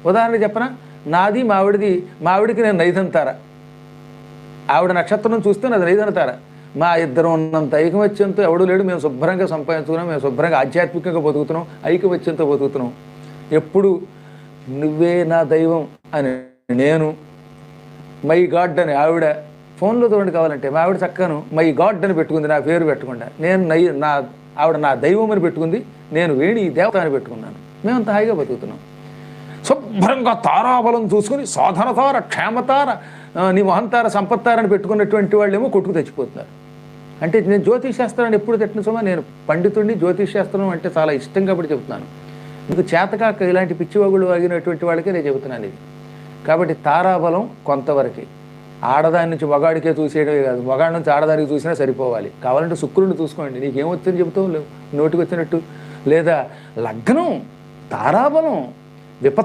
ఉదాహరణకి చెప్పనా, నాది మావిడికి నేను నైదంతారా, ఆవిడ నక్షత్రం చూస్తే నాది నైదంతారా. మా ఇద్దరం ఉన్నంత ఐకమత్యంతో ఎవడు లేడు. మేము శుభ్రంగా సంపాదించుకున్నాం, మేము శుభ్రంగా ఆధ్యాత్మికంగా బతుకుతున్నాం, ఐకమత్యంతో బతుకుతున్నాం. ఎప్పుడు నువ్వే నా దైవం అని నేను, మై గాడ్ అని ఆవిడ. ఫోన్లో చూడండి కావాలంటే, మా ఆవిడ చక్కను మై గాడ్ అని పెట్టుకుంది, నా పేరు పెట్టకుండా. ఆవిడ నా దైవం అని పెట్టుకుంది, నేను వేణి దేవత అని పెట్టుకున్నాను. మేమంత హాయిగా బతుకుతున్నాం. శుభ్రంగా తారాబలం చూసుకుని సాధనతార, క్షేమతార, నీ మహంతార, సంపత్తారని పెట్టుకున్నటువంటి వాళ్ళేమో కొట్టుకు తెచ్చిపోతున్నారు. అంటే నేను జ్యోతిష్ శాస్త్రాన్ని ఎప్పుడు తిట్టిన సుమా, నేను పండితుడిని, జ్యోతిష్ శాస్త్రం అంటే చాలా ఇష్టం కాబట్టి చెబుతున్నాను. మీకు చేతకాక ఇలాంటి పిచ్చివాగులు వాగినటువంటి వాళ్ళకే నేను చెబుతున్నాను ఇది. కాబట్టి తారాబలం కొంతవరకే, ఆడదాని నుంచి మగాడికే చూసేయడమే కాదు, మగాడి నుంచి ఆడదానికి చూసినా సరిపోవాలి. కావాలంటే శుక్రుడిని చూసుకోండి, నీకేమొచ్చిందని చెబుతావు లేవు, నోటికి వచ్చినట్టు. లేదా లగ్నం, తారాబలం, విపత్